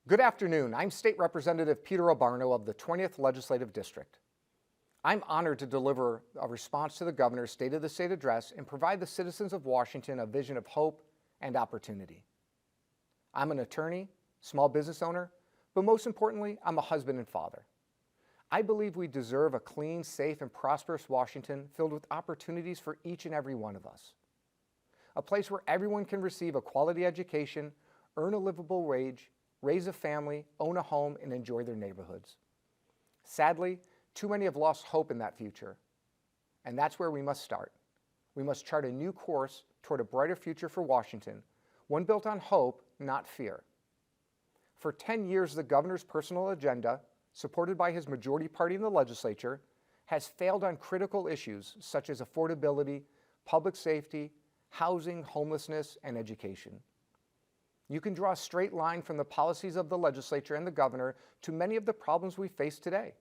Good afternoon. I'm State Representative Peter Abbarno of the 20th Legislative District. I'm honored to deliver a response to the Governor's State of the State address and provide the citizens of Washington a vision of hope and opportunity. I'm an attorney, small business owner, but most importantly, I'm a husband and father. I believe we deserve a clean, safe, and prosperous Washington filled with opportunities for each and every one of us. A place where everyone can receive a quality education, earn a livable wage, raise a family, own a home, and enjoy their neighborhoods. Sadly, too many have lost hope in that future. And that's where we must start. We must chart a new course toward a brighter future for Washington, one built on hope, not fear. For 10 years, the governor's personal agenda, supported by his majority party in the legislature, has failed on critical issues such as affordability, public safety, housing, homelessness, and education. You can draw a straight line from the policies of the legislature and the governor to many of the problems we face today.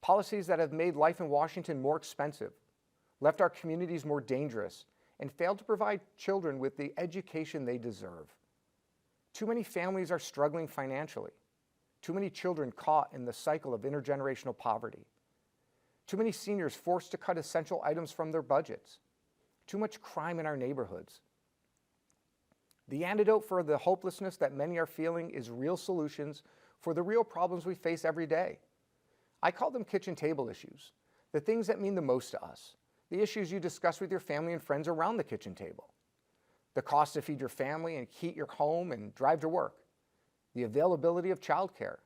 Policies that have made life in Washington more expensive, left our communities more dangerous, and failed to provide children with the education they deserve. Too many families are struggling financially. Too many children caught in the cycle of intergenerational poverty. Too many seniors forced to cut essential items from their budgets. Too much crime in our neighborhoods. The antidote for the hopelessness that many are feeling is real solutions for the real problems we face every day. I call them kitchen table issues, the things that mean the most to us, the issues you discuss with your family and friends around the kitchen table. The cost to feed your family and heat your home and drive to work, the availability of childcare,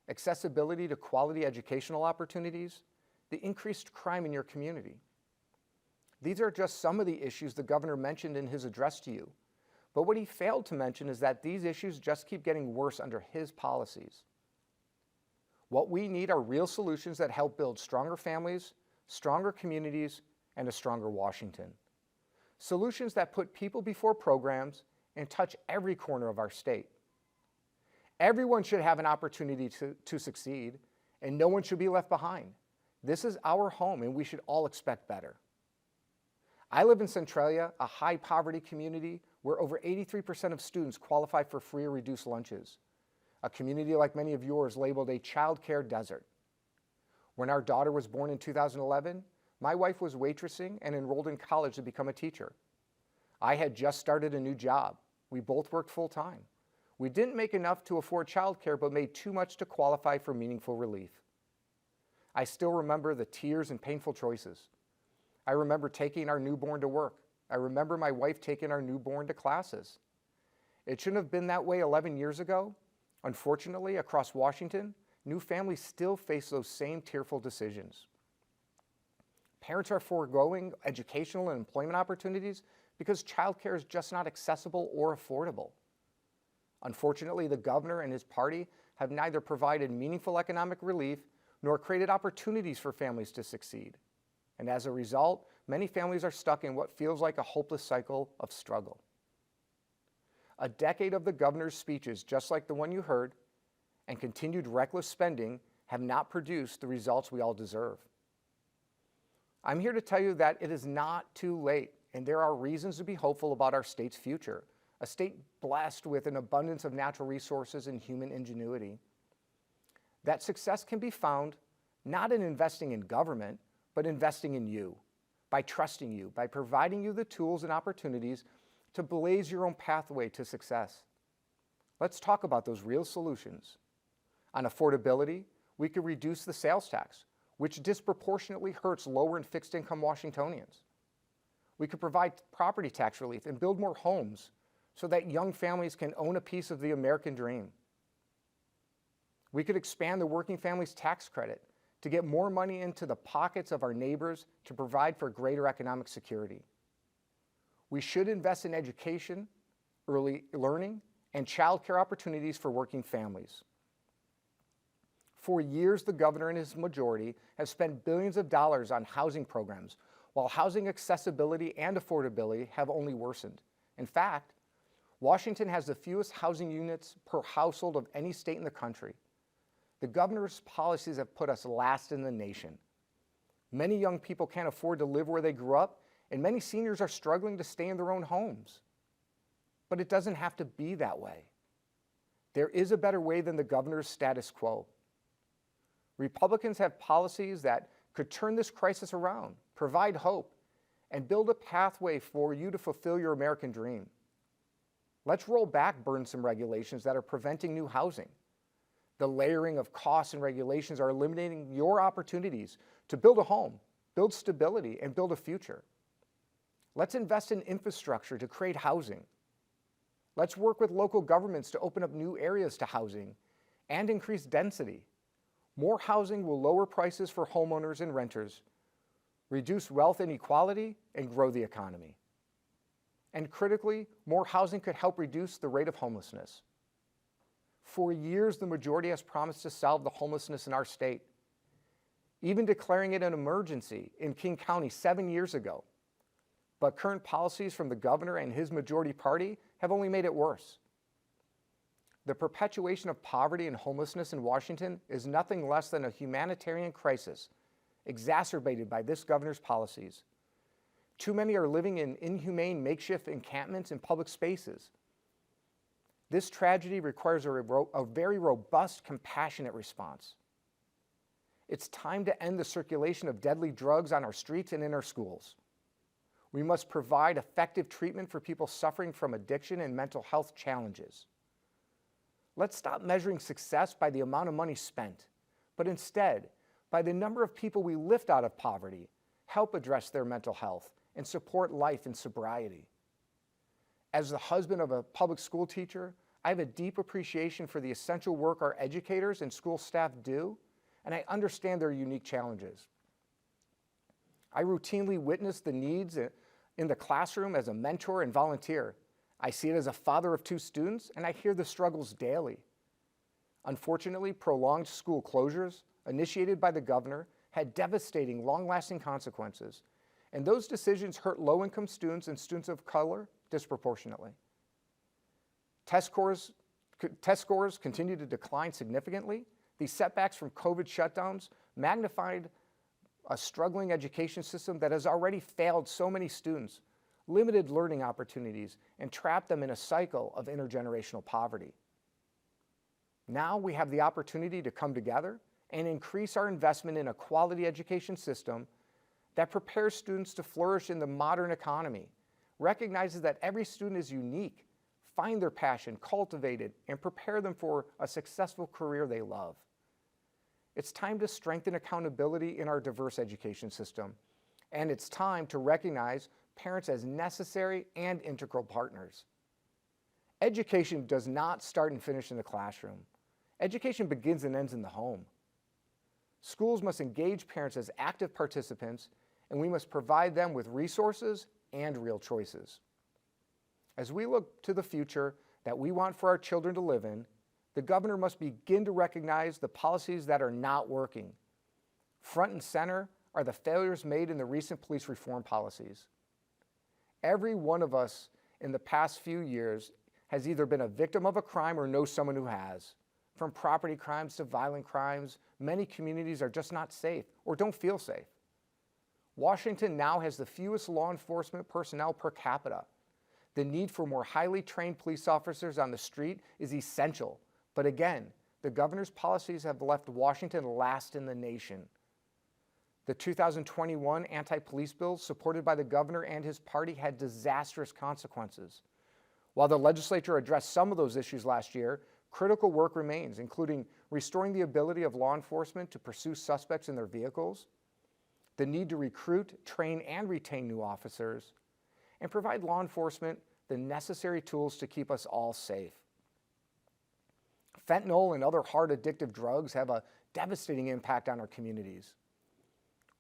accessibility to quality educational opportunities, the increased crime in your community. These are just some of the issues the governor mentioned in his address to you. But what he failed to mention is that these issues just keep getting worse under his policies. What we need are real solutions that help build stronger families, stronger communities, and a stronger Washington. Solutions that put people before programs and touch every corner of our state. Everyone should have an opportunity to succeed, and no one should be left behind. This is our home, and we should all expect better. I live in Centralia, a high-poverty community where over 83% of students qualify for free or reduced lunches, a community like many of yours labeled a child care desert. When our daughter was born in 2011, my wife was waitressing and enrolled in college to become a teacher. I had just started a new job. We both worked full-time. We didn't make enough to afford child care, but made too much to qualify for meaningful relief. I still remember the tears and painful choices. I remember taking our newborn to work. I remember my wife taking our newborn to classes. It shouldn't have been that way 11 years ago. Unfortunately, across Washington, new families still face those same tearful decisions. Parents are foregoing educational and employment opportunities because childcare is just not accessible or affordable. Unfortunately, the governor and his party have neither provided meaningful economic relief nor created opportunities for families to succeed. And as a result, many families are stuck in what feels like a hopeless cycle of struggle. A decade of the governor's speeches, just like the one you heard, and continued reckless spending have not produced the results we all deserve. I'm here to tell you that it is not too late, and there are reasons to be hopeful about our state's future, a state blessed with an abundance of natural resources and human ingenuity. That success can be found not in investing in government, but investing in you, by trusting you, by providing you the tools and opportunities to blaze your own pathway to success. Let's talk about those real solutions. On affordability, we could reduce the sales tax, which disproportionately hurts lower and fixed income Washingtonians. We could provide property tax relief and build more homes so that young families can own a piece of the American dream. We could expand the working families tax credit to get more money into the pockets of our neighbors to provide for greater economic security. We should invest in education, early learning, and child care opportunities for working families. For years, the governor and his majority have spent billions of dollars on housing programs, while housing accessibility and affordability have only worsened. In fact, Washington has the fewest housing units per household of any state in the country. The governor's policies have put us last in the nation. Many young people can't afford to live where they grew up, and many seniors are struggling to stay in their own homes. But it doesn't have to be that way. There is a better way than the governor's status quo. Republicans have policies that could turn this crisis around, provide hope, and build a pathway for you to fulfill your American dream. Let's roll back burdensome regulations that are preventing new housing. The layering of costs and regulations are eliminating your opportunities to build a home, build stability, and build a future. Let's invest in infrastructure to create housing. Let's work with local governments to open up new areas to housing and increase density. More housing will lower prices for homeowners and renters, reduce wealth inequality, and grow the economy. And critically, more housing could help reduce the rate of homelessness. For years, the majority has promised to solve the homelessness in our state, even declaring it an emergency in King County 7 years ago. But current policies from the governor and his majority party have only made it worse. The perpetuation of poverty and homelessness in Washington is nothing less than a humanitarian crisis exacerbated by this governor's policies. Too many are living in inhumane makeshift encampments in public spaces. This tragedy requires a very robust, compassionate response. It's time to end the circulation of deadly drugs on our streets and in our schools. We must provide effective treatment for people suffering from addiction and mental health challenges. Let's stop measuring success by the amount of money spent, but instead, by the number of people we lift out of poverty, help address their mental health, and support life in sobriety. As the husband of a public school teacher, I have a deep appreciation for the essential work our educators and school staff do, and I understand their unique challenges. I routinely witness the needs in the classroom as a mentor and volunteer. I see it as a father of 2 students, and I hear the struggles daily. Unfortunately, prolonged school closures, initiated by the governor, had devastating, long-lasting consequences, and those decisions hurt low-income students and students of color disproportionately. Test scores continue to decline significantly. These setbacks from COVID shutdowns magnified a struggling education system that has already failed so many students, limited learning opportunities, and trapped them in a cycle of intergenerational poverty. Now we have the opportunity to come together and increase our investment in a quality education system that prepares students to flourish in the modern economy, recognizes that every student is unique, find their passion, cultivate it, and prepare them for a successful career they love. It's time to strengthen accountability in our diverse education system, and it's time to recognize parents as necessary and integral partners. Education does not start and finish in the classroom. Education begins and ends in the home. Schools must engage parents as active participants, and we must provide them with resources and real choices. As we look to the future that we want for our children to live in, the governor must begin to recognize the policies that are not working. Front and center are the failures made in the recent police reform policies. Every one of us in the past few years has either been a victim of a crime or knows someone who has. From property crimes to violent crimes, many communities are just not safe or don't feel safe. Washington now has the fewest law enforcement personnel per capita. The need for more highly trained police officers on the street is essential. But again, the governor's policies have left Washington last in the nation. The 2021 anti-police bill supported by the governor and his party had disastrous consequences. While the legislature addressed some of those issues last year, critical work remains, including restoring the ability of law enforcement to pursue suspects in their vehicles, the need to recruit, train, and retain new officers, and provide law enforcement the necessary tools to keep us all safe. Fentanyl and other hard addictive drugs have a devastating impact on our communities.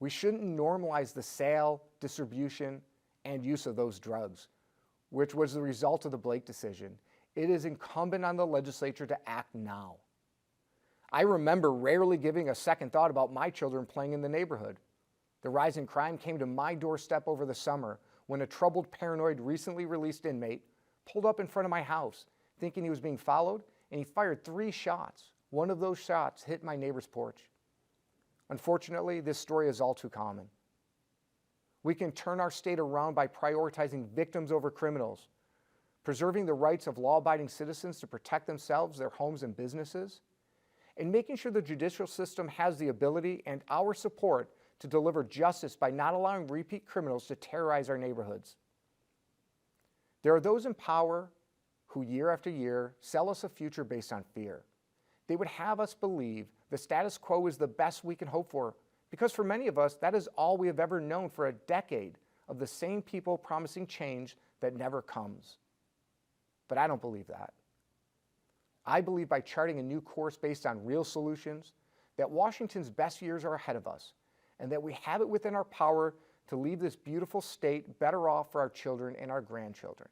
We shouldn't normalize the sale, distribution, and use of those drugs, which was the result of the Blake decision. It is incumbent on the legislature to act now. I remember rarely giving a second thought about my children playing in the neighborhood. The rise in crime came to my doorstep over the summer when a troubled, paranoid, recently released inmate pulled up in front of my house thinking he was being followed, and he fired 3 shots. One of those shots hit my neighbor's porch. Unfortunately, this story is all too common. We can turn our state around by prioritizing victims over criminals, preserving the rights of law-abiding citizens to protect themselves, their homes, and businesses, and making sure the judicial system has the ability and our support to deliver justice by not allowing repeat criminals to terrorize our neighborhoods. There are those in power who year after year sell us a future based on fear. They would have us believe the status quo is the best we can hope for, because for many of us, that is all we have ever known for a decade of the same people promising change that never comes. But I don't believe that. I believe by charting a new course based on real solutions, that Washington's best years are ahead of us, and that we have it within our power to leave this beautiful state better off for our children and our grandchildren.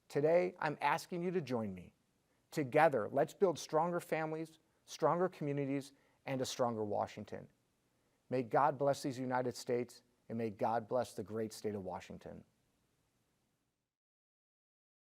Today, I'm asking you to join me. Together, let's build stronger families, stronger communities, and a stronger Washington. May God bless these United States, and may God bless the great state of Washington.